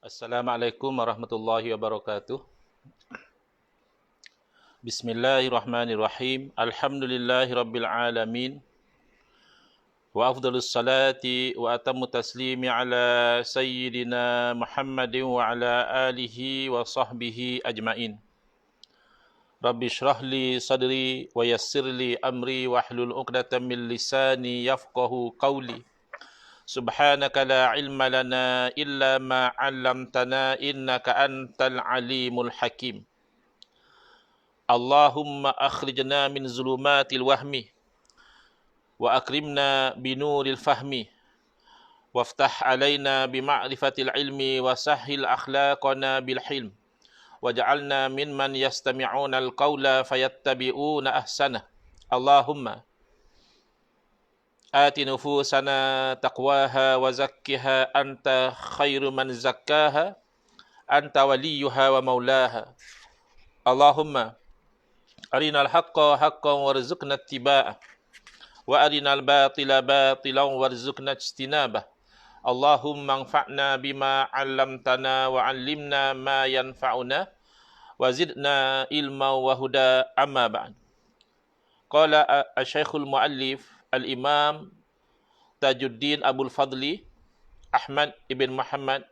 Assalamualaikum warahmatullahi wabarakatuh. Bismillahirrahmanirrahim. Alhamdulillahi rabbil alamin. Wa afdalus salati wa atammu taslimi ala sayyidina Muhammadin wa ala alihi wa sahbihi ajmain. Rabbi shrah li sadri wa yassir li amri wa hlul 'uqdatam min lisani yafqahu qawli. Subhanaka la ilma lana illa ma 'allamtana innaka antal alimul hakim. Allahumma akhrijna min zulumatil wahmi wa akrimna binuril fahmi waftah alaina bima'rifatil ilmi wa sahhil akhlaqana bil hilm waj'alna mimman yastami'una al-qawla fayattabi'una ahsana. Allahumma آت نفوسنا تقواها وزكها أنت خير من زكاها أنت وليها ومولاها. اللهم أرنا الحق حقا وارزقنا اتباعه وأرنا الباطل باطلا وارزقنا اجتنابه. اللهم انفعنا بما علمتنا وعلمنا ما ينفعنا وزدنا علما وهدى. أما بعد. قال الشيخ المؤلف Al-Imam Tajuddin Abul Fadli Ahmad ibn Muhammad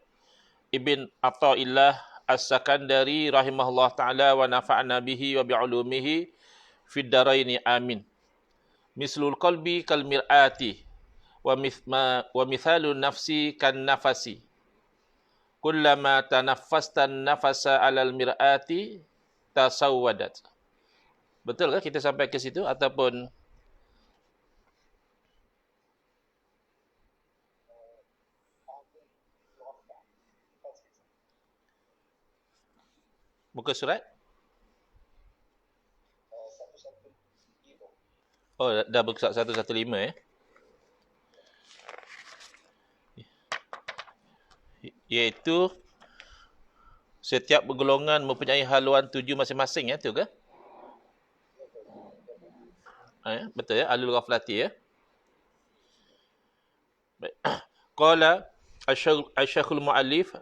ibn Atta'illah As-Sakandari rahimahullah ta'ala wa nafa'na bihi wa bi'ulumihi fid daraini amin. Mislul qalbi kal mir'ati wa mithalun nafsi kan nafasi. Kullama tanaffastan nafasa alal mir'ati tasawwadat. Betul ke kita sampai ke situ ataupun muka surat? Oh, dah buka 115 Iaitu setiap golongan mempunyai haluan tuju masing-masing tu ke? Betul ya, alul ghaflati ya. Baik. Qala asy-syekhul muallif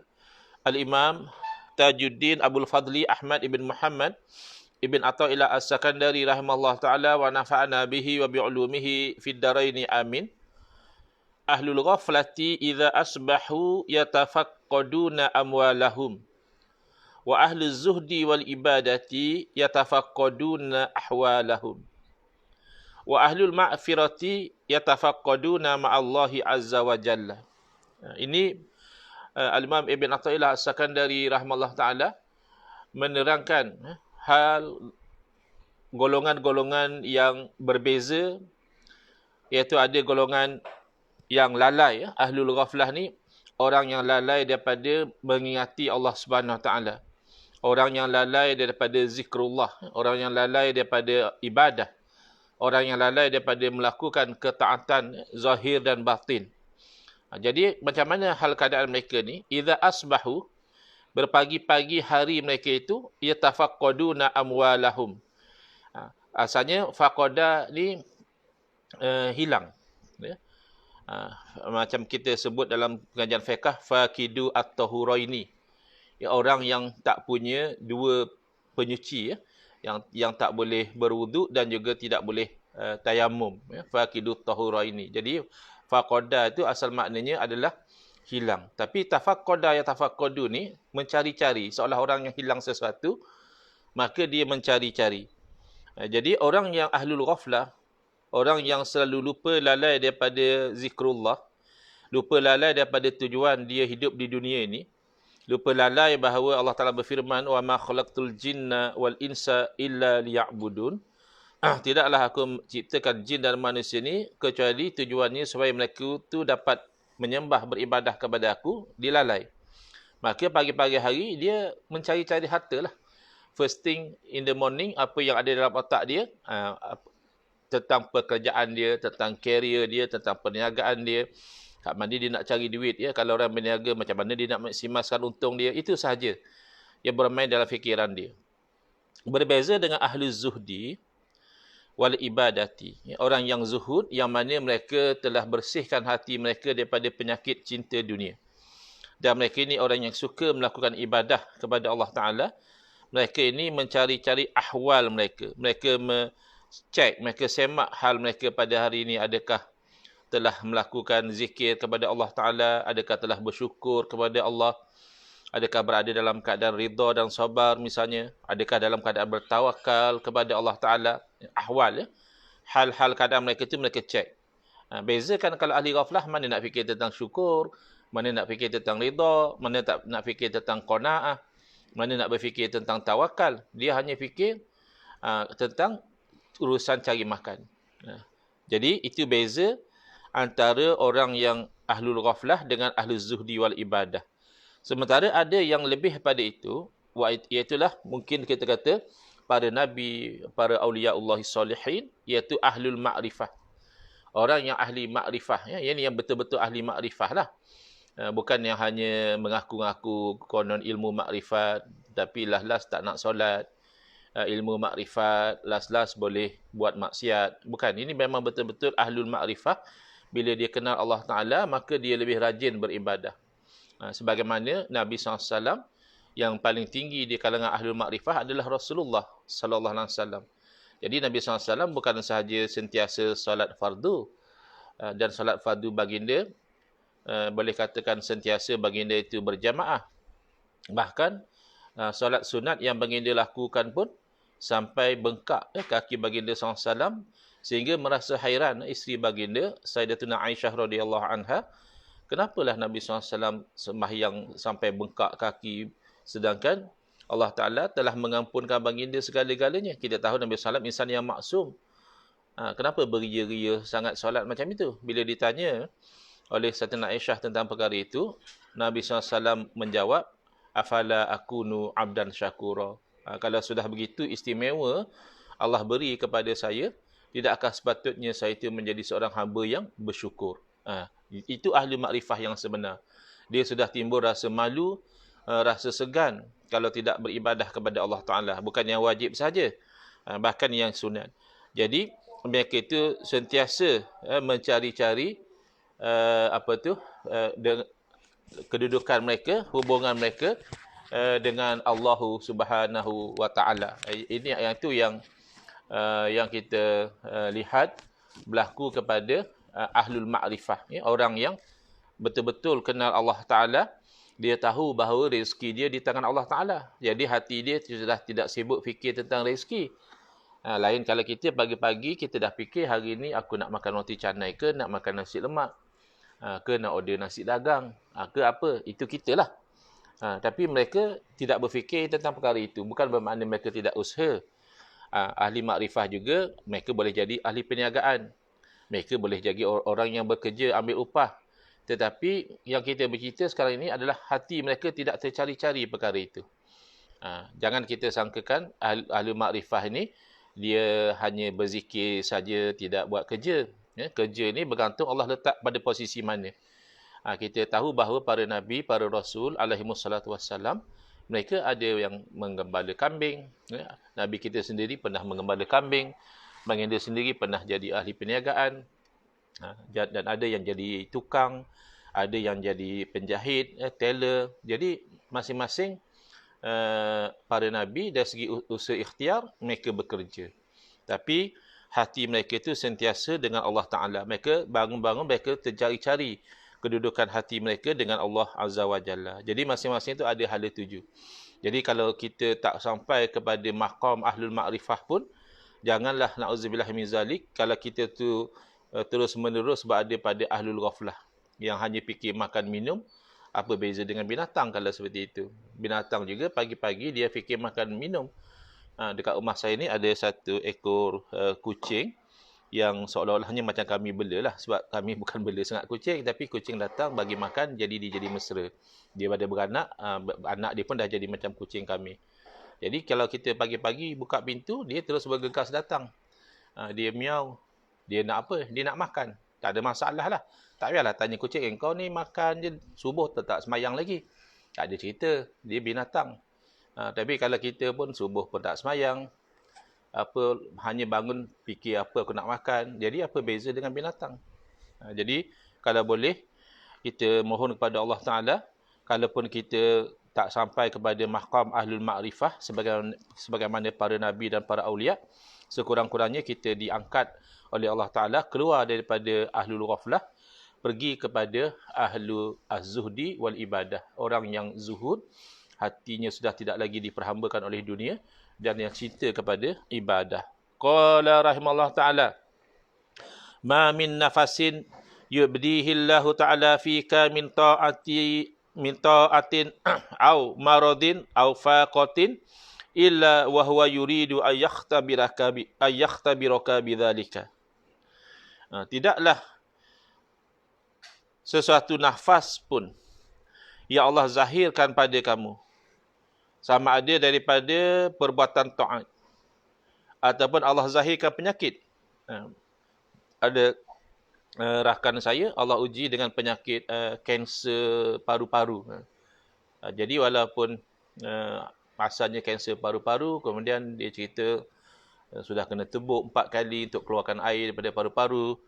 al-imam Tajuddin Abul Fadli Ahmad ibn Muhammad ibn Atta'illah As-Sakandari rahimahullah ta'ala wa nafa'ana bihi wa bi'ulumihi fid daraini amin. Ahlul ghaflati idza asbahu yatafaqqaduna amwalahum wa ahluz zuhdi wal ibadati yatafaqqaduna ahwalahum wa ahlul ma'firati yatafaqqaduna ma'allahi azza wa jalla. Ini Al-Imam Ibn Atta'illah As-Sakandari rahimahullah ta'ala menerangkan hal golongan-golongan yang berbeza, iaitu ada golongan yang lalai. Ahlul ghaflah ni orang yang lalai daripada mengingati Allah Subhanahu Wa Ta'ala, orang yang lalai daripada zikrullah, orang yang lalai daripada ibadah, orang yang lalai daripada melakukan ketaatan zahir dan batin. Jadi macam mana hal keadaan mereka ni? Idza asbahu, berpagi-pagi hari mereka itu, yatafaqqaduna amwalahum. Asalnya faqada ni hilang. Ya. Macam kita sebut dalam pengajian fiqh, faqidu at-tahuraini. Ya, orang yang tak punya dua penyuci, ya, yang tak boleh berwuduk dan juga tidak boleh tayamum. Ya, faqidu at-tahuraini. Jadi faqada itu asal maknanya adalah hilang. Tapi tafaqqada ya tafaqqadu ni mencari-cari, seolah orang yang hilang sesuatu, maka dia mencari-cari. Jadi orang yang ahlul ghaflah, orang yang selalu lupa lalai daripada zikrullah, lupa lalai daripada tujuan dia hidup di dunia ini, lupa lalai bahawa Allah Taala berfirman, wa ma khalaqtul jinna wal insa illa liya'budun. Tidaklah aku ciptakan jin dan manusia ni kecuali tujuannya supaya mereka tu dapat menyembah, beribadah kepada aku. Dilalai. Maka pagi-pagi hari dia mencari-cari harta lah. First thing in the morning, apa yang ada dalam otak dia, tentang pekerjaan dia, tentang career dia, tentang perniagaan dia, kat mana dia nak cari duit. Ya. Kalau orang berniaga, macam mana dia nak maksimalkan untung dia, itu sahaja yang bermain dalam fikiran dia. Berbeza dengan ahli zuhdi wal ibadati, orang yang zuhud, yang mana mereka telah bersihkan hati mereka daripada penyakit cinta dunia. Dan mereka ini orang yang suka melakukan ibadah kepada Allah Ta'ala. Mereka ini mencari-cari ahwal mereka. Mereka cek, mereka semak hal mereka pada hari ini. Adakah telah melakukan zikir kepada Allah Ta'ala? Adakah telah bersyukur kepada Allah? Adakah berada dalam keadaan ridha dan sabar misalnya? Adakah dalam keadaan bertawakal kepada Allah Ta'ala? Ahwal, ya. Hal-hal keadaan mereka itu mereka cek. Bezakan kalau ahli ghaflah, mana nak fikir tentang syukur, mana nak fikir tentang ridha, mana tak nak fikir tentang qanaah, mana nak berfikir tentang tawakal. Dia hanya fikir tentang urusan cari makan. Jadi itu beza antara orang yang ahlul ghaflah dengan ahlul zuhdi wal ibadah. Sementara ada yang lebih pada itu, iaitulah mungkin kita kata para nabi, para awliyaullah salihin, iaitu ahlul ma'rifah. Orang yang ahli ma'rifah, ya, yang betul-betul ahli ma'rifah lah. Bukan yang hanya mengaku-ngaku konon ilmu ma'rifat, tapi las-las tak nak solat. Ilmu ma'rifat, las-las boleh buat maksiat. Bukan, ini memang betul-betul ahlul ma'rifah. Bila dia kenal Allah Ta'ala, maka dia lebih rajin beribadah. Sebagaimana Nabi SAW yang paling tinggi di kalangan ahlul ma'rifah adalah Rasulullah SAW. Jadi Nabi SAW bukan sahaja sentiasa solat fardu, dan solat fardu baginda boleh katakan sentiasa baginda itu berjamaah. Bahkan solat sunat yang baginda lakukan pun sampai bengkak kaki baginda SAW, sehingga merasa hairan isteri baginda Sayyidatuna Aisyah radhiyallahu anha, kenapalah Nabi SAW sembahyang sampai bengkak kaki, sedangkan Allah Ta'ala telah mengampunkan baginda segala-galanya. Kita tahu Nabi SAW insan yang maksum. Kenapa beria-ria sangat solat macam itu? Bila ditanya oleh Sayyidatuna Aisyah tentang perkara itu, Nabi SAW menjawab, afala akunu abdan syakura. Kalau sudah begitu istimewa Allah beri kepada saya, tidakkah sepatutnya saya itu menjadi seorang hamba yang bersyukur? Itu ahli makrifah yang sebenar. Dia sudah timbul rasa malu, rasa segan kalau tidak beribadah kepada Allah Ta'ala. Bukan yang wajib saja, bahkan yang sunat. Jadi mereka itu sentiasa mencari-cari kedudukan mereka, hubungan mereka dengan Allah Subhanahu wa Ta'ala. Ini yang itu yang kita lihat berlaku kepada ahlul ma'rifah, ya, orang yang betul-betul kenal Allah Ta'ala. Dia tahu bahawa rezeki dia di tangan Allah Ta'ala. Jadi hati dia sudah tidak sibuk fikir tentang rezeki. Lain kalau kita pagi-pagi kita dah fikir hari ni aku nak makan roti canai ke, nak makan nasi lemak, ke nak order nasi dagang, ke apa. Itu kita lah. Tapi mereka tidak berfikir tentang perkara itu. Bukan bermakna mereka tidak usaha. Ahli makrifah juga, mereka boleh jadi ahli perniagaan. Mereka boleh jadi orang yang bekerja ambil upah. Tetapi yang kita bercerita sekarang ini adalah hati mereka tidak tercari-cari perkara itu. Jangan kita sangkakan ahli makrifah ini dia hanya berzikir saja, tidak buat kerja. Ya, kerja ini bergantung Allah letak pada posisi mana. Kita tahu bahawa para nabi, para rasul alaihimussalatu wassalam, mereka ada yang menggembala kambing. Ya. Nabi kita sendiri pernah menggembala kambing. Baginda sendiri pernah jadi ahli perniagaan. Dan ada yang jadi tukang, ada yang jadi penjahit, teller. Jadi masing-masing para nabi dari segi usaha ikhtiar mereka bekerja. Tapi hati mereka itu sentiasa dengan Allah Ta'ala. Mereka bangun-bangun, mereka tercari-cari kedudukan hati mereka dengan Allah Azza wa Jalla. Jadi masing-masing itu ada hala tuju. Jadi kalau kita tak sampai kepada maqam ahlul ma'rifah pun, janganlah na'udzubillah min zalik, kalau kita tu terus-menerus berada pada ahlul ghaflah yang hanya fikir makan minum. Apa beza dengan binatang kalau seperti itu? Binatang juga pagi-pagi dia fikir makan minum. Dekat rumah saya ni ada satu ekor kucing yang seolah-olahnya macam kami bela lah. Sebab kami bukan bela sangat kucing, tapi kucing datang bagi makan, jadi dia jadi mesra. Dia pada beranak, anak dia pun dah jadi macam kucing kami. Jadi kalau kita pagi-pagi buka pintu, dia terus bergegas datang. Dia miau. Dia nak apa? Dia nak makan. Tak ada masalah lah. Tak payahlah tanya kucing, kau ni makan je subuh tak semayang lagi. Tak ada cerita. Dia binatang. Tapi kalau kita pun subuh pun tak semayang, hanya bangun fikir apa aku nak makan. Jadi apa beza dengan binatang? Jadi kalau boleh kita mohon kepada Allah Ta'ala, kalaupun kita tak sampai kepada maqam ahlul ma'rifah sebagaimana para nabi dan para aulia, sekurang-kurangnya kita diangkat oleh Allah Ta'ala keluar daripada ahlul ghaflah, pergi kepada ahlu az-zuhdi wal ibadah. Orang yang zuhud, hatinya sudah tidak lagi diperhambakan oleh dunia, dan yang cinta kepada ibadah. Qala rahimallahu ta'ala, ma min nafasin yubdihi Allah Ta'ala fika min ta'atin au maradin au faqatin illa wa huwa yuridu an yakhtabiraka bidzalika. Tidaklah sesuatu nafas pun yang Allah zahirkan pada kamu, sama ada daripada perbuatan taat ataupun Allah zahirkan penyakit. Ada rakan saya, Allah uji dengan penyakit kanser paru-paru. Jadi walaupun asalnya kanser paru-paru, kemudian dia cerita sudah kena tebuk 4 kali untuk keluarkan air daripada paru-paru.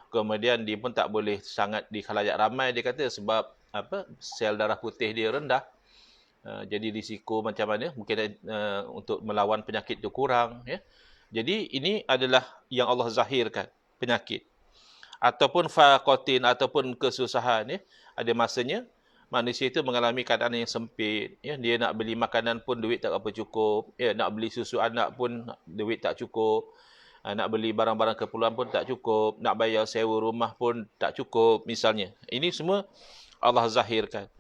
Kemudian dia pun tak boleh sangat di khalayak ramai, dia kata, sebab sel darah putih dia rendah. Jadi risiko macam mana mungkin untuk melawan penyakit itu kurang, ya. Jadi ini adalah yang Allah zahirkan, penyakit ataupun faqatin ataupun kesusahan, ya. Ada masanya manusia itu mengalami keadaan yang sempit, ya. Dia nak beli makanan pun duit tak apa cukup, ya. Nak beli susu anak pun duit tak cukup, nak beli barang-barang keperluan pun tak cukup, nak bayar sewa rumah pun tak cukup misalnya. Ini semua Allah zahirkan.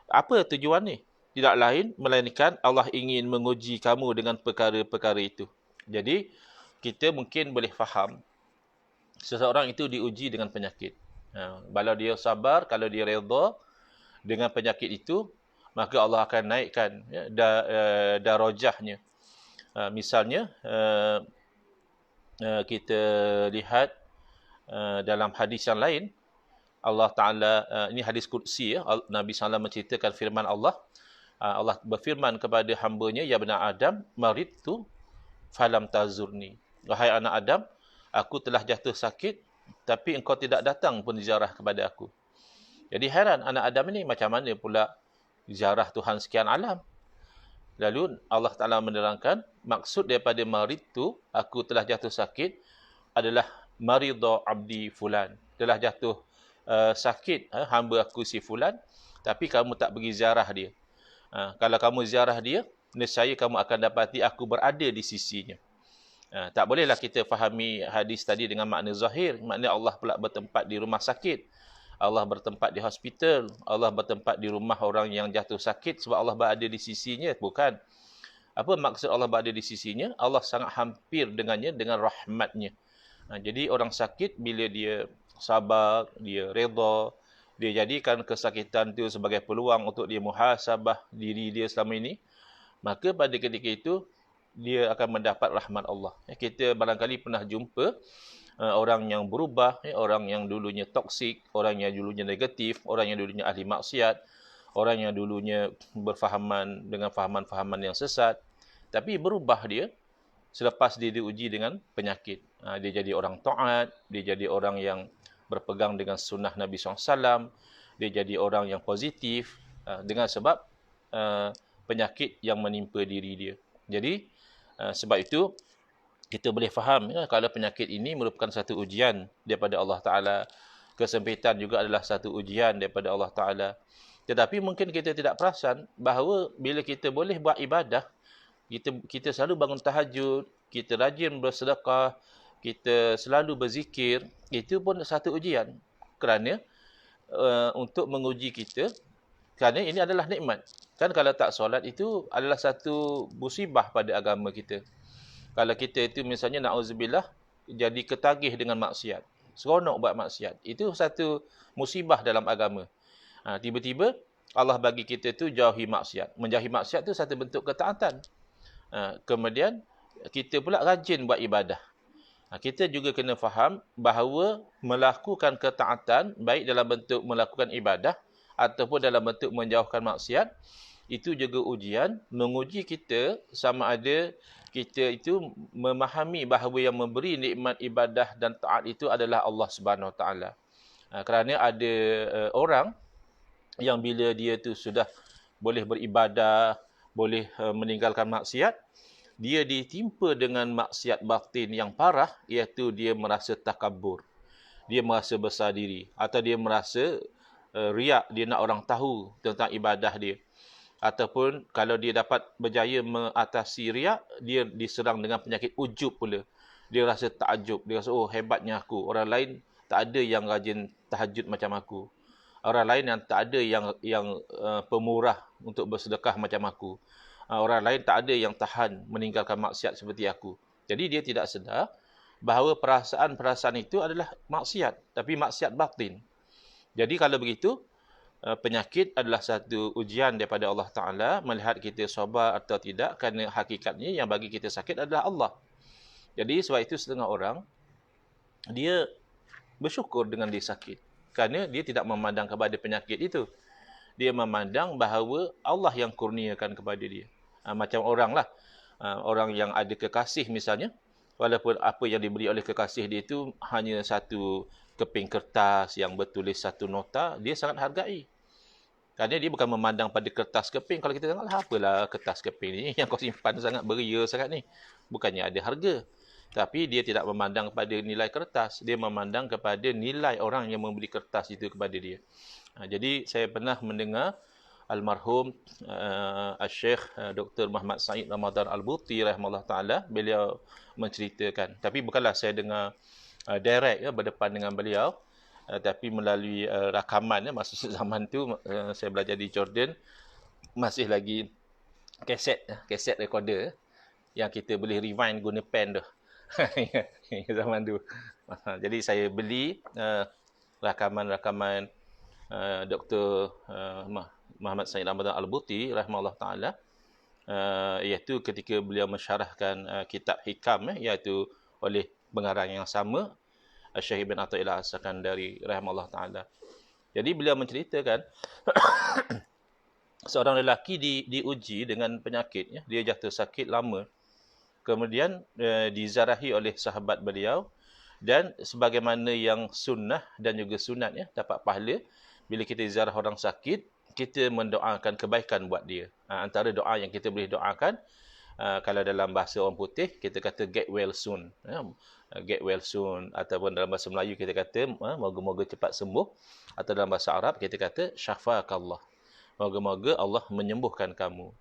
Apa tujuan ni? Tidak lain melainkan Allah ingin menguji kamu dengan perkara-perkara itu. Jadi kita mungkin boleh faham seseorang itu diuji dengan penyakit. Kalau dia sabar, kalau dia redha dengan penyakit itu, maka Allah akan naikkan, ya, darajahnya. Misalnya kita lihat dalam hadis yang lain, Allah Ta'ala, ini hadis qudsi, ya, Nabi SAW menceritakan firman Allah. Allah berfirman kepada hamba-Nya, ya bani Adam, maridtu falam tazurni. Wahai anak Adam, aku telah jatuh sakit, tapi engkau tidak datang pun ziarah kepada aku. Jadi heran anak Adam ini, macam mana pula ziarah Tuhan sekian alam? Lalu Allah Ta'ala menerangkan, maksud daripada maridtu, aku telah jatuh sakit, adalah maridha abdi fulan. Telah jatuh sakit hamba aku si fulan, tapi kamu tak pergi ziarah dia. Kalau kamu ziarah dia, nescaya kamu akan dapati aku berada di sisinya. Tak bolehlah kita fahami hadis tadi dengan makna zahir, makna Allah pula bertempat di rumah sakit, Allah bertempat di hospital, Allah bertempat di rumah orang yang jatuh sakit sebab Allah berada di sisinya. Bukan. Apa maksud Allah berada di sisinya? Allah sangat hampir dengannya dengan rahmatnya. Jadi orang sakit, bila dia sabar, dia redha, dia jadikan kesakitan itu sebagai peluang untuk dia muhasabah diri dia selama ini, maka pada ketika itu dia akan mendapat rahmat Allah. Kita barangkali pernah jumpa orang yang berubah, orang yang dulunya toksik, orang yang dulunya negatif, orang yang dulunya ahli maksiat, orang yang dulunya berfahaman dengan fahaman-fahaman yang sesat, tapi berubah dia selepas dia diuji dengan penyakit. Dia jadi orang taat, dia jadi orang yang berpegang dengan sunnah Nabi SAW, dia jadi orang yang positif dengan sebab penyakit yang menimpa diri dia. Jadi sebab itu kita boleh faham, ya, kalau penyakit ini merupakan satu ujian daripada Allah Ta'ala. Kesempitan juga adalah satu ujian daripada Allah Ta'ala. Tetapi mungkin kita tidak perasan bahawa bila kita boleh buat ibadah, kita selalu bangun tahajud, kita rajin bersedekah, kita selalu berzikir, itu pun satu ujian. Kerana untuk menguji kita, kerana ini adalah nikmat. Kan kalau tak solat itu adalah satu musibah pada agama kita. Kalau kita itu misalnya na'udzubillah jadi ketagih dengan maksiat, seronok buat maksiat, itu satu musibah dalam agama. Tiba-tiba Allah bagi kita tu jauhi maksiat. Menjauhi maksiat tu satu bentuk ketaatan. Kemudian kita pula rajin buat ibadah. Kita juga kena faham bahawa melakukan ketaatan, baik dalam bentuk melakukan ibadah ataupun dalam bentuk menjauhkan maksiat, itu juga ujian, menguji kita sama ada kita itu memahami bahawa yang memberi nikmat ibadah dan taat itu adalah Allah Subhanahu Wa Taala. Kerana ada orang yang bila dia tu sudah boleh beribadah, boleh meninggalkan maksiat, dia ditimpa dengan maksiat batin yang parah, iaitu dia merasa takabur. Dia merasa besar diri. Atau dia merasa riak, dia nak orang tahu tentang ibadah dia. Ataupun kalau dia dapat berjaya mengatasi riak, dia diserang dengan penyakit ujub pula. Dia rasa takjub. Dia rasa, oh hebatnya aku. Orang lain tak ada yang rajin tahajud macam aku. Orang lain yang tak ada yang pemurah untuk bersedekah macam aku. Orang lain tak ada yang tahan meninggalkan maksiat seperti aku. Jadi dia tidak sedar bahawa perasaan-perasaan itu adalah maksiat. Tapi maksiat batin. Jadi kalau begitu, penyakit adalah satu ujian daripada Allah Ta'ala, melihat kita sabar atau tidak, kerana hakikatnya yang bagi kita sakit adalah Allah. Jadi sebab itu setengah orang, dia bersyukur dengan dia sakit. Kerana dia tidak memandang kepada penyakit itu. Dia memandang bahawa Allah yang kurniakan kepada dia. Macam orang lah. Orang yang ada kekasih misalnya, walaupun apa yang diberi oleh kekasih dia itu hanya satu keping kertas yang bertulis satu nota, dia sangat hargai. Kerana dia bukan memandang pada kertas keping. Kalau kita tengok, apalah kertas keping ni yang kau simpan sangat beria sangat ni. Bukannya ada harga. Tapi dia tidak memandang kepada nilai kertas. Dia memandang kepada nilai orang yang memberi kertas itu kepada dia. Jadi saya pernah mendengar almarhum Syekh Dr. Muhammad Said Ramadan Al-Buti rahimahullah ta'ala, beliau menceritakan. Tapi bukanlah saya dengar direct berdepan dengan beliau, tapi melalui rakaman. Masa zaman tu saya belajar di Jordan, masih lagi kaset recorder yang kita boleh rewind guna pen tu. Zaman tu. Jadi saya beli rakaman-rakaman Dr. Muhammad Said Ramadan Al-Buti rahimahullah ta'ala, iaitu ketika beliau mensyarahkan kitab Hikam, iaitu oleh pengarang yang sama, Syekh Ibn Athaillah As-Sakandari rahimahullah ta'ala. Jadi beliau menceritakan seorang lelaki diuji dengan penyakit, dia jatuh sakit lama. Kemudian dizarahi oleh sahabat beliau, dan sebagaimana yang sunnah dan juga sunat dapat pahala, bila kita ziarah orang sakit, kita mendoakan kebaikan buat dia. Antara doa yang kita boleh doakan, kalau dalam bahasa orang putih, kita kata get well soon. Get well soon. Ataupun dalam bahasa Melayu kita kata, moga-moga cepat sembuh. Atau dalam bahasa Arab kita kata, syafakallah. Moga-moga Allah menyembuhkan kamu.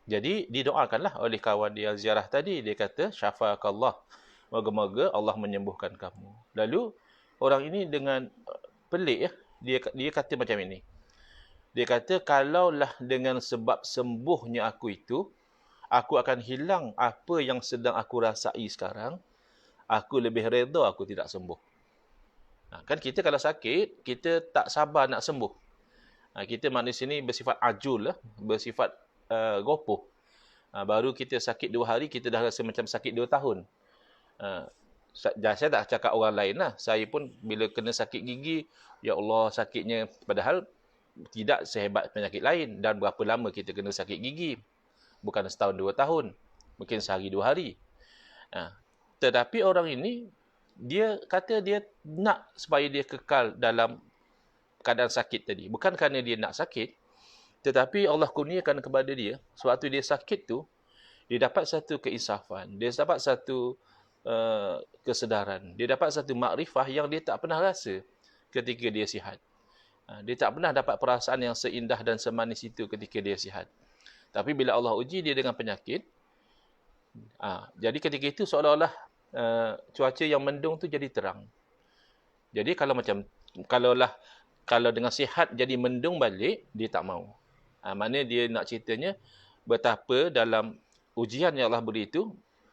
Jadi didoakanlah oleh kawan dia ziarah tadi. Dia kata, syafakallah. Moga-moga Allah menyembuhkan kamu. Lalu, orang ini dengan pelik, dia kata macam ini. Dia kata, kalaulah dengan sebab sembuhnya aku itu, aku akan hilang apa yang sedang aku rasai sekarang, aku lebih redha aku tidak sembuh. Kan kita kalau sakit, kita tak sabar nak sembuh. Kita manusia ni bersifat ajul, bersifat gopoh. Baru kita sakit 2 hari, kita dah rasa macam sakit 2 tahun. Saya tak cakap orang lain lah. Saya pun bila kena sakit gigi, ya Allah sakitnya. Padahal tidak sehebat penyakit lain. Dan berapa lama kita kena sakit gigi? Bukan setahun 2 tahun. Mungkin sehari 2 hari. Tetapi orang ini, dia kata dia nak supaya dia kekal dalam keadaan sakit tadi. Bukan kerana dia nak sakit, tetapi Allah kurniakan kepada dia, sewaktu dia sakit tu, dia dapat satu keinsafan. Dia dapat satu kesedaran. Dia dapat satu makrifah yang dia tak pernah rasa ketika dia sihat. Dia tak pernah dapat perasaan yang seindah dan semanis itu ketika dia sihat. Tapi bila Allah uji dia dengan penyakit, jadi ketika itu seolah-olah cuaca yang mendung tu jadi terang. Jadi kalau dengan sihat jadi mendung balik, dia tak mau. Maknanya dia nak ceritanya betapa dalam ujian yang Allah beri itu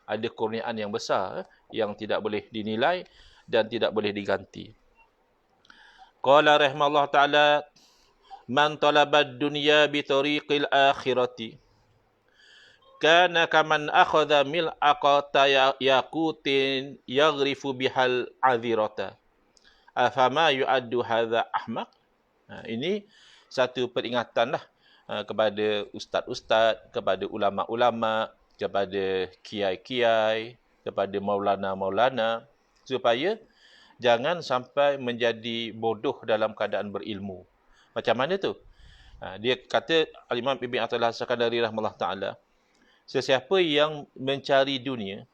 ada kurniaan yang besar yang tidak boleh dinilai dan tidak boleh diganti. Qala rahimahullah ta'ala, man talabad dunya bi tariqil akhirati kana kaman akhadha mil'aqata yaqutin yaghrifu bihal azirata afama yu'addu hadha ahmaq. Ini satu peringatan lah kepada ustaz-ustaz, kepada ulama-ulama, kepada kiai-kiai, kepada maulana-maulana, supaya jangan sampai menjadi bodoh dalam keadaan berilmu. Macam mana tu? Dia kata, Al-Imam Ibn Athaillah As-Sakandari rahimahullah ta'ala, sesiapa yang mencari dunia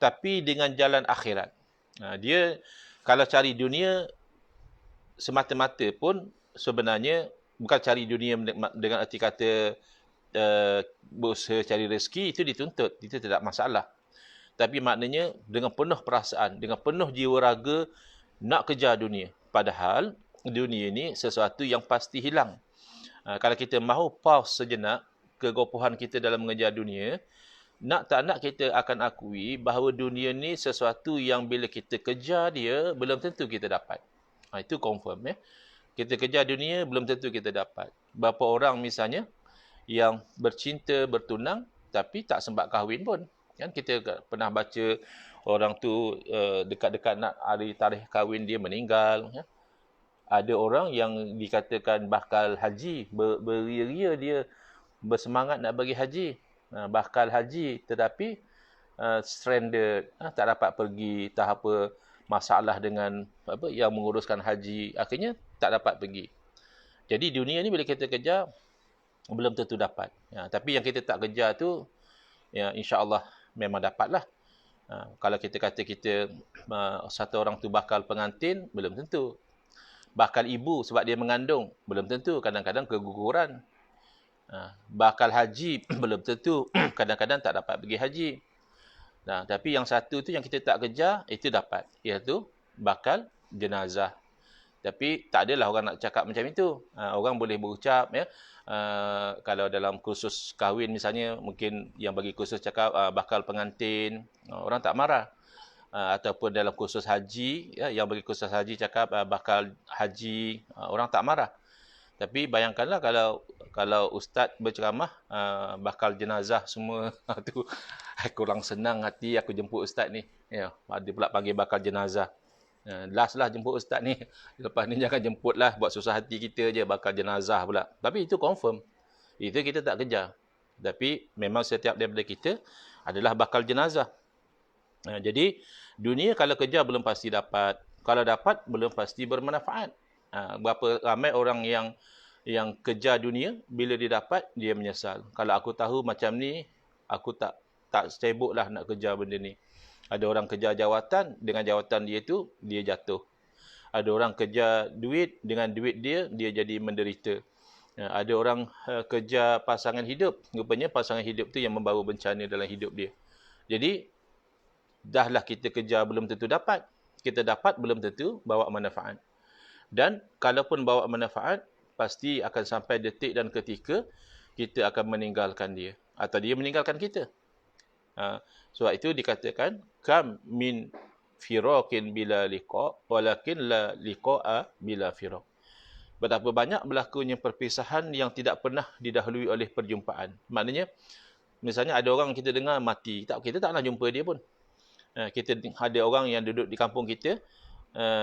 tapi dengan jalan akhirat. Dia kalau cari dunia semata-mata pun sebenarnya bukan cari dunia dengan arti kata berusaha cari rezeki, itu dituntut, itu tidak masalah. Tapi maknanya dengan penuh perasaan, dengan penuh jiwa raga nak kejar dunia. Padahal dunia ni sesuatu yang pasti hilang. Kalau kita mahu pause sejenak kegopohan kita dalam mengejar dunia, nak tak nak kita akan akui bahawa dunia ni sesuatu yang bila kita kejar dia, belum tentu kita dapat. Itu confirm ya. Kita kejar dunia, belum tentu kita dapat. Berapa orang misalnya yang bercinta, bertunang, tapi tak sempat kahwin pun. Kan kita pernah baca orang tu dekat-dekat nak hari tarikh kahwin dia meninggal. Ya. Ada orang yang dikatakan bakal haji, beria-ria dia bersemangat nak pergi haji. Bakal haji tetapi stranded, tak dapat pergi, tak apa masalah dengan yang menguruskan haji, akhirnya tak dapat pergi. Jadi dunia ni bila kita kejar belum tentu dapat. Tapi yang kita tak kejar tu insya-Allah memang dapatlah. Kalau kita kata kita satu orang tu bakal pengantin, belum tentu. Bakal ibu sebab dia mengandung, belum tentu, kadang-kadang keguguran. Bakal haji belum tentu, kadang-kadang tak dapat pergi haji. Tapi yang satu tu yang kita tak kejar, itu dapat, iaitu bakal jenazah. Tapi tak adalah orang nak cakap macam itu. Orang boleh berucap ya. Kalau dalam kursus kahwin misalnya, mungkin yang bagi kursus cakap bakal pengantin, orang tak marah. Ataupun dalam kursus haji, ya, yang bagi kursus haji cakap bakal haji, orang tak marah. Tapi bayangkanlah kalau ustaz berceramah bakal jenazah semua, tu kurang senang hati aku jemput ustaz ni. Ya, dia pula panggil bakal jenazah. Last lah jemput ustaz ni. Lepas ni jangan jemput lah, buat susah hati kita je, bakal jenazah pula. Tapi itu confirm. Itu kita tak kejar. Tapi memang setiap daripada kita adalah bakal jenazah. Jadi dunia kalau kejar belum pasti dapat. Kalau dapat belum pasti bermanfaat. Berapa ramai orang yang kejar dunia, bila dia dapat dia menyesal. Kalau aku tahu macam ni, aku tak sibuk lah nak kejar benda ni. Ada orang kejar jawatan, dengan jawatan dia tu dia jatuh. Ada orang kejar duit, dengan duit dia jadi menderita. Ada orang kejar pasangan hidup, rupanya pasangan hidup tu yang membawa bencana dalam hidup dia. Jadi dahlah kita kejar belum tentu dapat. Kita dapat belum tentu bawa manfaat. Dan kalaupun bawa manfaat, pasti akan sampai detik dan ketika kita akan meninggalkan dia. Atau dia meninggalkan kita. Sebab itu dikatakan, kam min firaqin bila liqa, walakin la liqa'a bila firaq. Betapa banyak berlakunya perpisahan yang tidak pernah didahului oleh perjumpaan. Maknanya, misalnya ada orang kita dengar mati, kita tak nak jumpa dia pun. Kita ada orang yang duduk di kampung kita,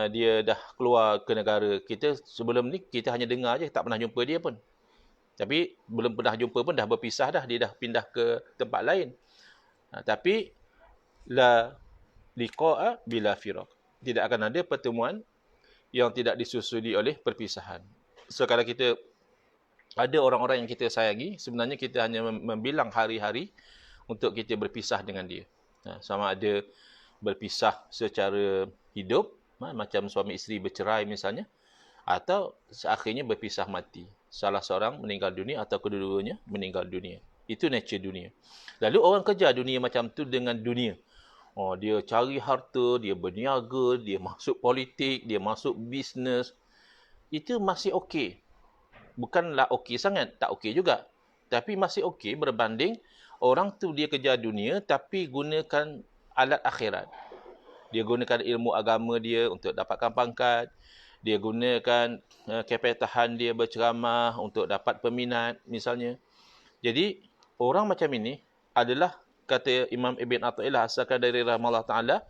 dia dah keluar ke negara kita, sebelum ni kita hanya dengar je, tak pernah jumpa dia pun. Tapi belum pernah jumpa pun dah berpisah dah, dia dah pindah ke tempat lain. Tapi la liqa'a bila firaq. Tidak akan ada pertemuan yang tidak disusuli oleh perpisahan. So kalau kita ada orang-orang yang kita sayangi, sebenarnya kita hanya membilang hari-hari untuk kita berpisah dengan dia. Sama ada berpisah secara hidup, macam suami isteri bercerai misalnya, atau akhirnya berpisah mati. Salah seorang meninggal dunia atau kedua-duanya meninggal dunia. Itu nature dunia. Lalu orang kejar dunia macam tu dengan dunia. Dia cari harta, dia berniaga, dia masuk politik, dia masuk bisnes. Itu masih okey. Bukanlah okey sangat, tak okey juga. Tapi masih okey berbanding orang tu dia kejar dunia tapi gunakan alat akhirat. Dia gunakan ilmu agama dia untuk dapatkan pangkat. Dia gunakan kepetahan dia berceramah untuk dapat peminat misalnya. Jadi orang macam ini adalah, kata Imam Ibn Athaillah As-Sakandari rahimahullah ta'ala,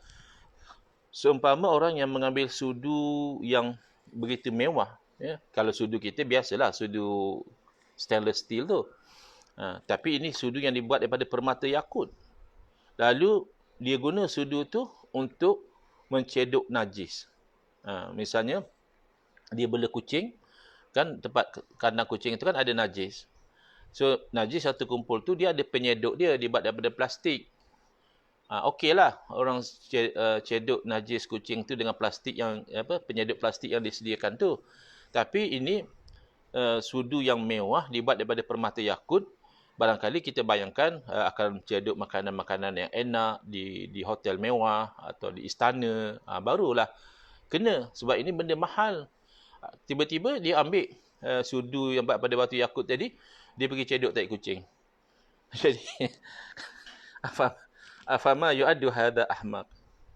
seumpama orang yang mengambil sudu yang begitu mewah. Ya. Kalau sudu kita biasalah, sudu stainless steel tu. Tapi ini sudu yang dibuat daripada permata yakut. Lalu dia guna sudu tu untuk mencedok najis. Misalnya dia bela kucing, Kan tempat kandang kucing itu kan ada najis. So, najis satu kumpul tu dia ada penyeduk dia dibuat daripada plastik. Okeylah orang ceduk najis kucing tu dengan plastik yang penyeduk plastik yang disediakan tu. Tapi ini sudu yang mewah dibuat daripada permata yakut. Barangkali kita bayangkan akan ceduk makanan-makanan yang enak di hotel mewah atau di istana, barulah kena sebab ini benda mahal. Tiba-tiba dia ambil sudu yang buat pada batu yakut tadi, dia pergi ceduk tai kucing. Jadi afama yu'addu hadha ahmaq.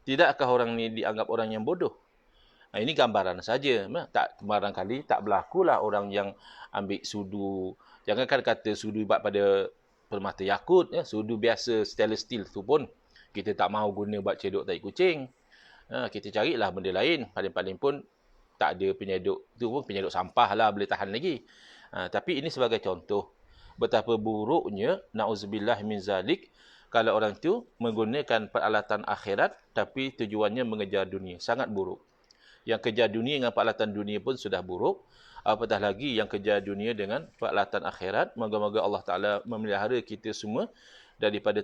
Tidakkah orang ni dianggap orang yang bodoh? Ini gambaran saja. Tak barangkali tak berlakulah orang yang ambil sudu. Jangankan kata sudu buat pada permata yakut, sudu biasa stainless steel tu pun kita tak mahu guna buat ceduk tai kucing. Kita carilah benda lain. Paling-paling pun tak ada penyeduk tu pun penyeduk sampah lah boleh tahan lagi. Tapi ini sebagai contoh betapa buruknya na'udzubillah min zalik kalau orang tu menggunakan peralatan akhirat tapi tujuannya mengejar dunia. Sangat buruk. Yang kejar dunia dengan peralatan dunia pun sudah buruk. Apatah lagi yang kejar dunia dengan peralatan akhirat. Moga-moga Allah Ta'ala memelihara kita semua daripada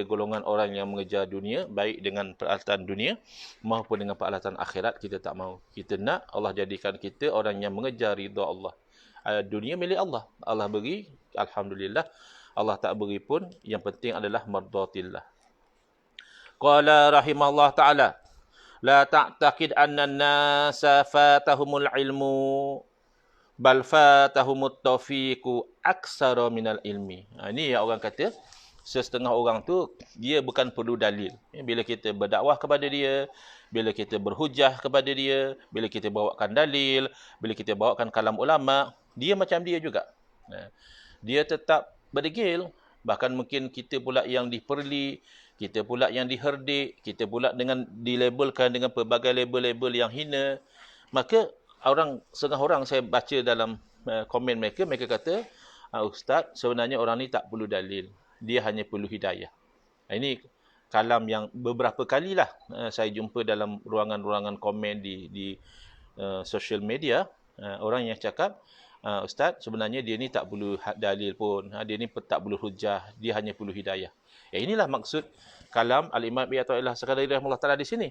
golongan orang yang mengejar dunia, baik dengan peralatan dunia maupun dengan peralatan akhirat. Kita tak mahu. Kita nak Allah jadikan kita orang yang mengejar ridha Allah. Dunia milik Allah. Allah beri, alhamdulillah. Allah tak beri pun, yang penting adalah mardatillah. Qala rahimahullah ta'ala, la ta'taqid anna an-nasa fatahumul ilmu, bal fatahumut taufiqu aksara minal ilmi. Ini yang orang kata, setengah orang tu, dia bukan perlu dalil. Bila kita berdakwah kepada dia, bila kita berhujah kepada dia, bila kita bawakan dalil, bila kita bawakan kalam ulama, dia macam dia juga. Dia tetap berdegil. Bahkan mungkin kita pula yang diperli, kita pula yang diherdik, kita pula dengan dilabelkan dengan pelbagai label-label yang hina. Maka setengah orang saya baca dalam komen mereka kata, Ustaz, sebenarnya orang ni tak perlu dalil. Dia hanya perlu hidayah. Ini kalam yang beberapa kalilah saya jumpa dalam ruangan-ruangan komen di social media. Orang yang cakap, Ustaz, sebenarnya dia ni tak perlu dalil pun. Dia ni tak perlu hujah. Dia hanya perlu hidayah. Inilah maksud kalam Al-Imam Ibn Athaillah As-Sakandari rahimahullah ta'ala di sini.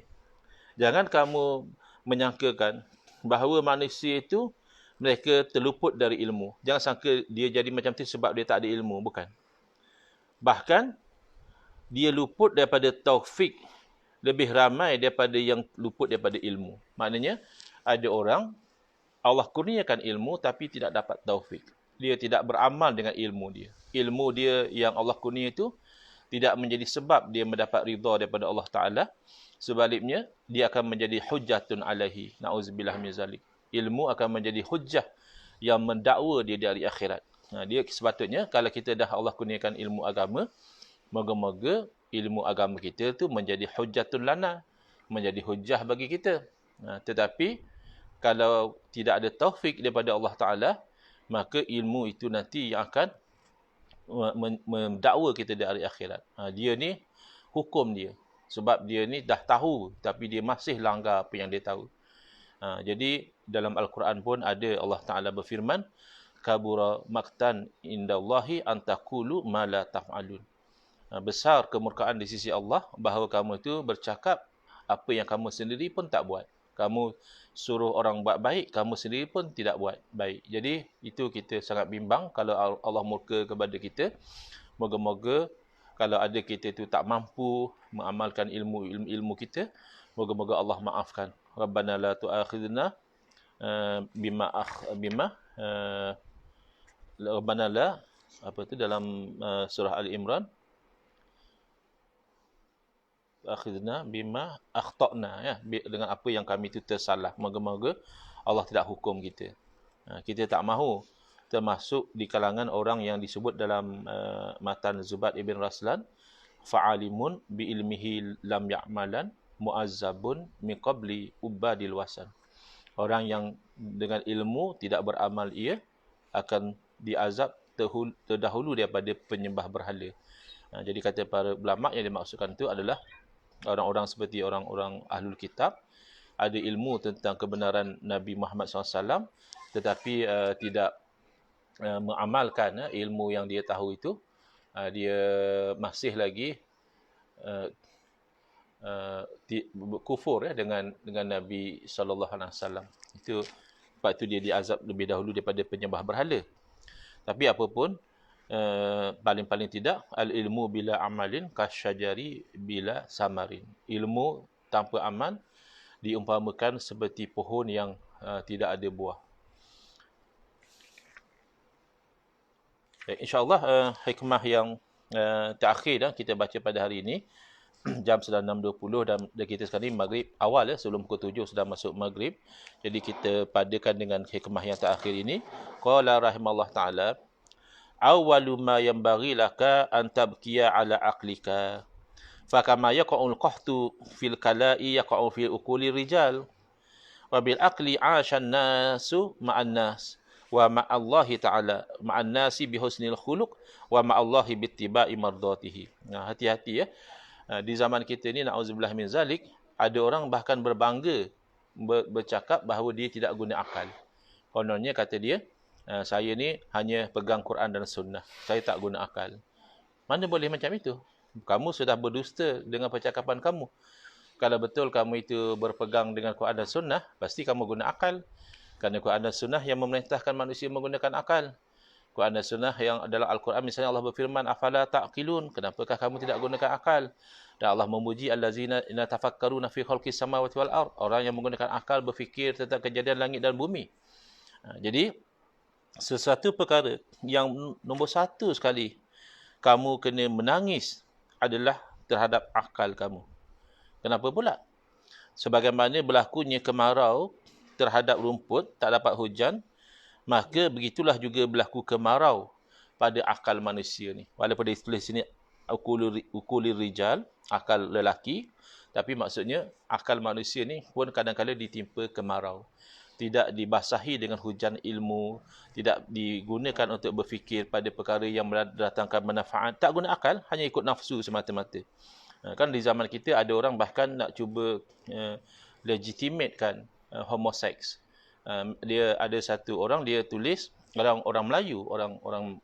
Jangan kamu menyangkakan bahawa manusia itu mereka terluput dari ilmu. Jangan sangka dia jadi macam tu sebab dia tak ada ilmu. Bukan. Bahkan, dia luput daripada taufik lebih ramai daripada yang luput daripada ilmu. Maknanya, ada orang Allah kurniakan ilmu tapi tidak dapat taufik. Dia tidak beramal dengan ilmu dia. Ilmu dia yang Allah kurnia itu tidak menjadi sebab dia mendapat ridha daripada Allah Ta'ala. Sebaliknya, dia akan menjadi hujjatun alaihi. Na'udzubillah min zalik. Ilmu akan menjadi hujjah yang mendakwa dia dari akhirat. Dia sepatutnya, kalau kita dah Allah kurniakan ilmu agama, moga-moga ilmu agama kita tu menjadi hujjatun lana. Menjadi hujjah bagi kita. Tetapi, kalau tidak ada taufik daripada Allah Ta'ala, maka ilmu itu nanti yang akan mendakwa kita dari akhirat. Dia ni, hukum dia. Sebab dia ni dah tahu, tapi dia masih langgar apa yang dia tahu. Jadi, dalam Al-Quran pun ada Allah Ta'ala berfirman, kabura maktan indallahi antaqulu ma la taf'alun. Besar kemurkaan di sisi Allah, bahawa kamu itu bercakap apa yang kamu sendiri pun tak buat. Kamu suruh orang buat baik, kamu sendiri pun tidak buat baik. Jadi, itu kita sangat bimbang kalau Allah murka kepada kita. Moga-moga kalau ada kita itu tak mampu mengamalkan ilmu kita, moga-moga Allah maafkan. Rabbana la tu'akhidna Rabbana la, dalam surah Ali Imran, akhidna bima akhtana, dengan apa yang kami itu tersalah. Moga-moga Allah tidak hukum kita. Kita tak mahu termasuk di kalangan orang yang disebut dalam matan Zubair ibn Raslan, fa'alimun bi ilmihi lam ya'malan mu'azzabun min qabli ubadil wasan. Orang yang dengan ilmu tidak beramal ia akan diazab terdahulu daripada penyembah berhala. Jadi kata para ulama yang dimaksudkan itu adalah orang-orang seperti orang-orang ahlul kitab, ada ilmu tentang kebenaran Nabi Muhammad SAW, tetapi tidak mengamalkan ilmu yang dia tahu itu, dia masih lagi kufur dengan Nabi sallallahu alaihi wasallam. Itu sebab itu dia diazab lebih dahulu daripada penyembah berhala. Tapi apapun, paling-paling tidak al-ilmu bila amalin kasyajari bila samarin. Ilmu tanpa amal diumpamakan seperti pohon yang tidak ada buah. InsyaAllah hikmah yang terakhir kita baca pada hari ini, jam sudah 6.20 dan kita sekarang ni maghrib awal sebelum pukul 7 sudah masuk maghrib. Jadi kita padakan dengan hikmah yang terakhir ini. Qala rahimallahu ta'ala, awwalu ma yanbaghi laka an tabkiya ala aqlika fakama yaqa'ul qahtu fil kala'i yaqa'u fi uquli rijal wa bil aqli 'asha an-nasu ma'an nas wa ma'allahi ta'ala ma'an nasi bi husnil khuluq wa ma'allahi bittiba'i mardatihi. Nah, hati-hati di zaman kita ni, na'udzubillah min zalik, ada orang bahkan berbangga bercakap bahawa dia tidak guna akal. Kononnya kata dia, saya ni hanya pegang Quran dan sunnah, saya tak guna akal. Mana boleh macam itu? Kamu sudah berdusta dengan percakapan kamu. Kalau betul kamu itu berpegang dengan Quran dan sunnah, pasti kamu guna akal. Kerana Quran dan sunnah yang memerintahkan manusia menggunakan akal. Quran dan sunnah yang adalah Al-Quran, misalnya Allah berfirman, afala ta'qilun, kenapakah kamu tidak gunakan akal? Dan Allah memuji allazina tafakkaruna fi khalqis samawati wal ard, orang yang menggunakan akal berfikir tentang kejadian langit dan bumi. Jadi sesuatu perkara yang nombor satu sekali kamu kena menangis adalah terhadap akal kamu. Kenapa pula? Sebagaimana berlakunya kemarau terhadap rumput, tak dapat hujan, maka begitulah juga berlaku kemarau pada akal manusia ni. Walaupun dia tulis sini ukuli rijal, akal lelaki, tapi maksudnya akal manusia ni pun kadang-kadang ditimpa kemarau. Tidak dibasahi dengan hujan ilmu, tidak digunakan untuk berfikir pada perkara yang mendatangkan manfaat, tak guna akal, hanya ikut nafsu semata-mata. Kan di zaman kita ada orang bahkan nak cuba legitimatekan homoseks. Dia ada satu orang, dia tulis, orang Melayu, orang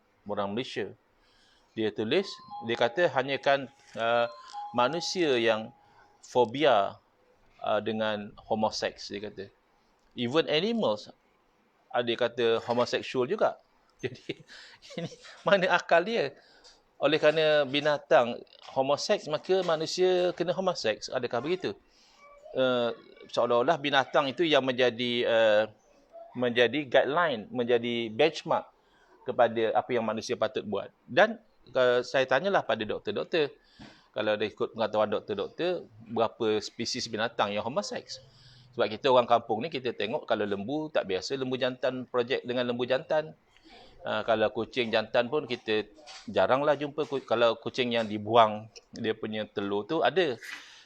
Malaysia. Dia tulis, dia kata hanyakan manusia yang fobia dengan homoseks, dia kata. Even animals ada kata homoseksual juga. Jadi ini mana akal dia? Oleh kerana binatang homoseks, maka manusia kena homoseks. Adakah begitu? Seolah-olah binatang itu yang menjadi guideline, menjadi benchmark kepada apa yang manusia patut buat. Dan saya tanyalah pada doktor-doktor, kalau ada ikut pengetahuan doktor-doktor, berapa spesies binatang yang homoseks. Sebab kita orang kampung ni, kita tengok kalau lembu tak biasa, lembu jantan projek dengan lembu jantan. Kalau kucing jantan pun kita jaranglah jumpa. Kalau kucing yang dibuang dia punya telur tu ada.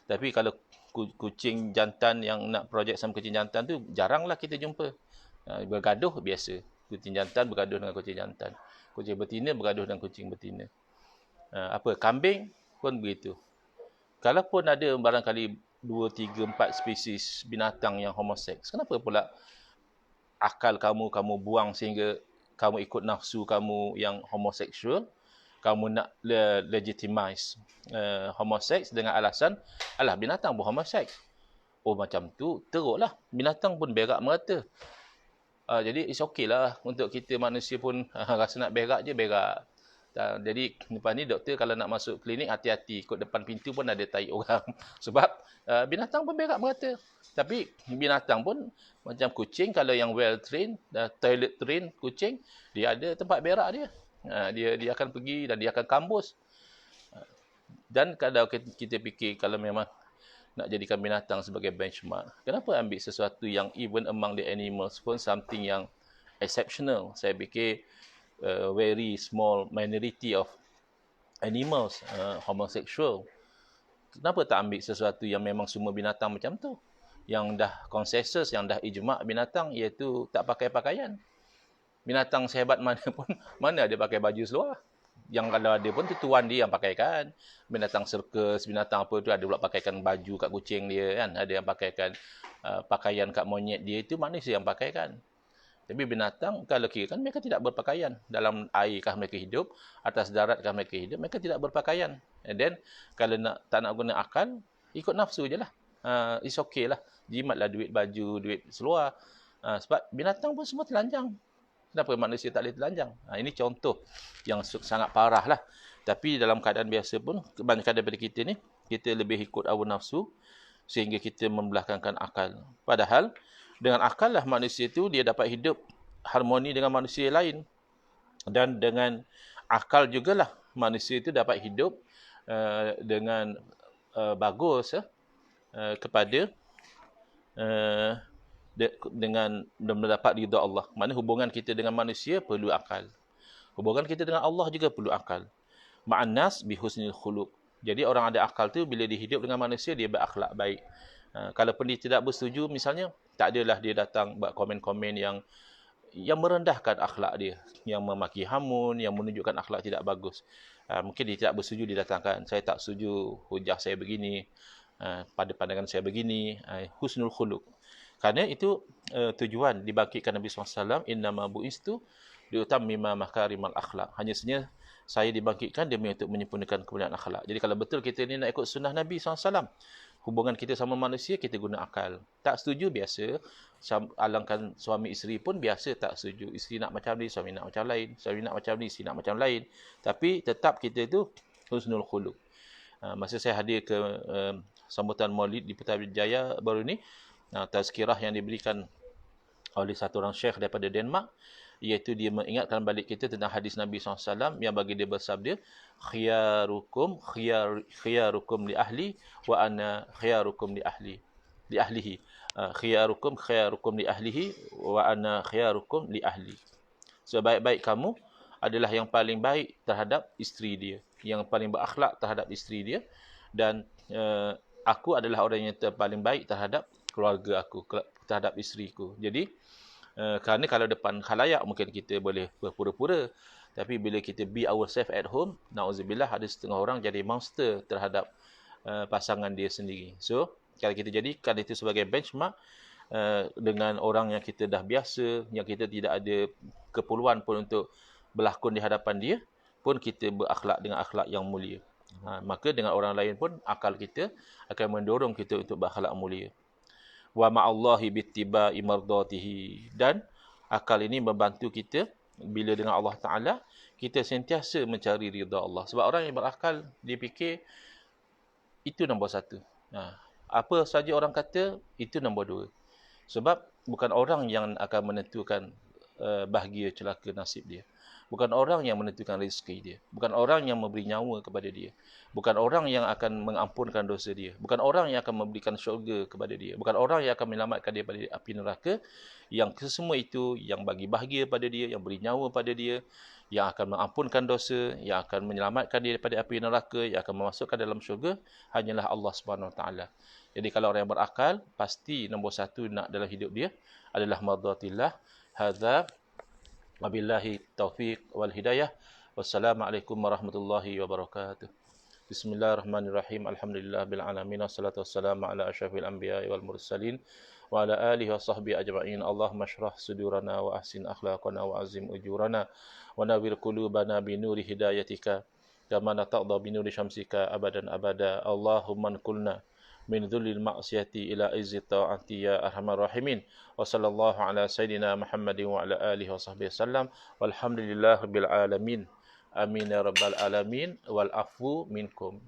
Tapi kalau kucing jantan yang nak projek sama kucing jantan tu jaranglah kita jumpa. Bergaduh biasa. Kucing jantan bergaduh dengan kucing jantan. Kucing betina bergaduh dengan kucing betina. Kambing pun begitu. Kalaupun ada barangkali 2, 3, 4 spesies binatang yang homoseks, kenapa pula akal kamu buang sehingga kamu ikut nafsu kamu yang homoseksual? Kamu nak legitimize homoseks dengan alasan, alah binatang pun homoseks. Oh macam tu, teruklah. Binatang pun berak merata. Jadi it's okay lah untuk kita manusia pun rasa nak berak je, berak. Jadi lepas ni doktor kalau nak masuk klinik, hati-hati. Ikut depan pintu pun ada tai orang. Sebab binatang pun berak merata. Tapi binatang pun macam kucing, kalau yang well trained, toilet trained kucing, dia ada tempat berak dia. Dia akan pergi dan dia akan kambus. Dan kalau kita fikir kalau memang nak jadikan binatang sebagai benchmark, kenapa ambil sesuatu yang even among the animals pun something yang exceptional? Saya fikir very small minority of animals homosexual. Kenapa tak ambil sesuatu yang memang semua binatang macam tu? Yang dah konsensus, yang dah ijma' binatang, iaitu tak pakai pakaian. Binatang sehebat mana pun, mana ada pakai baju seluar. Yang kalau ada pun tu tuan dia yang pakaikan. Binatang sirkus, binatang apa tu ada pula pakaikan baju kat kucing dia kan. Ada yang pakaikan pakaian kat monyet dia, itu manusia yang pakaikan. Tapi binatang kalau kira kan mereka tidak berpakaian. Dalam airkah mereka hidup, atas daratkah mereka hidup, mereka tidak berpakaian. And then kalau tak nak guna akal, ikut nafsu je lah. It's okay lah. Jimatlah duit baju, duit seluar. Sebab binatang pun semua telanjang. Kenapa manusia tak boleh telanjang? Ini contoh yang sangat parah lah. Tapi dalam keadaan biasa pun, kebanyakan daripada kita ni, kita lebih ikut hawa nafsu, sehingga kita membelakangkan akal. Padahal, dengan akal lah manusia itu dia dapat hidup harmoni dengan manusia lain. Dan dengan akal jugalah manusia itu dapat hidup dengan bagus kepada dengan mendapat ridha Allah. Maksudnya hubungan kita dengan manusia perlu akal. Hubungan kita dengan Allah juga perlu akal. Ma'annas bihusnil khuluq. Jadi orang ada akal tu bila dia hidup dengan manusia dia berakhlak baik. Kalaupun dia tidak bersetuju misalnya, tak adalah dia datang buat komen-komen yang merendahkan akhlak dia, yang memaki hamun, yang menunjukkan akhlak tidak bagus. Mungkin dia tidak bersetuju, dia datangkan, saya tak setuju, hujah saya begini, pada pandangan saya begini, husnul khuluq. Kerana itu tujuan dibangkitkan Nabi SAW, innama bu'istu liutammima makarimal akhlak. Hanya saja saya dibangkitkan demi untuk menyempurnakan kemuliaan akhlak. Jadi kalau betul kita ni nak ikut sunnah Nabi SAW, hubungan kita sama manusia, kita guna akal. Tak setuju, biasa. Alangkan suami isteri pun biasa tak setuju. Isteri nak macam ni, suami nak macam lain. Suami nak macam ni, isteri nak macam lain. Tapi tetap kita itu husnul khuluq. Masa saya hadir ke sambutan Maulid di Putrajaya baru ni, tazkirah yang diberikan oleh satu orang syekh daripada Denmark, iaitu dia mengingatkan balik kita tentang hadis Nabi SAW yang bagi dia bersabda, khiyarukum li ahli wa ana khiyarukum li ahlihi. Khiyarukum li ahlihi wa ana khiyarukum li ahli. Sebaik-baik kamu adalah yang paling baik terhadap isteri dia, yang paling berakhlak terhadap isteri dia, dan aku adalah orang yang paling baik terhadap keluarga aku, terhadap isteriku. Jadi kerana kalau depan khalayak mungkin kita boleh berpura-pura, tapi bila kita be ourselves at home, na'udzubillah, ada setengah orang jadi monster terhadap pasangan dia sendiri. So kalau kita jadikan itu sebagai benchmark dengan orang yang kita dah biasa, yang kita tidak ada keperluan pun untuk berlakon di hadapan dia, pun kita berakhlak dengan akhlak yang mulia. Maka dengan orang lain pun akal kita akan mendorong kita untuk berakhlak mulia. Wa ma'allahi bittiba'i mardatihi. Dan akal ini membantu kita bila dengan Allah Ta'ala kita sentiasa mencari ridha Allah. Sebab orang yang berakal, dia fikir itu nombor satu. Apa saja orang kata, itu nombor dua. Sebab bukan orang yang akan menentukan bahagia celaka nasib dia. Bukan orang yang menentukan rezeki dia. Bukan orang yang memberi nyawa kepada dia. Bukan orang yang akan mengampunkan dosa dia. Bukan orang yang akan memberikan syurga kepada dia. Bukan orang yang akan menyelamatkan dia dari api neraka. Yang kesemua itu, yang bagi bahagia pada dia, yang beri nyawa pada dia, yang akan mengampunkan dosa, yang akan menyelamatkan dia daripada api neraka, yang akan memasukkan dalam syurga, hanyalah Allah Subhanahu Wa Taala. Jadi kalau orang yang berakal, pasti nombor satu nak dalam hidup dia adalah mardatillah. Hadza wabillahi taufiq wal hidayah. Wassalamualaikum warahmatullahi wabarakatuh. Bismillahirrahmanirrahim. Alhamdulillah bil alamin. Wassalatu wassalamu ala asyrafil anbiya'i wal mursalin wa ala alihi wa sahbihi ajma'in. Allahumma shrah sudurana wa ahsin akhlaqana wa azim ujurana wa nawwir qulubana bi nuri hidayatika kama nata'dha bi nuri syamsika abadan abada. Allahumma kulna min dhulil ma'siyati ila izzi ta'ati ya arhamar rahimin. Wa sallallahu ala sayyidina Muhammadin wa ala alihi wa sahbihi wasallam. Walhamdulillahirabbil alamin. Amin ya rabbal alamin. Wal afu minkum.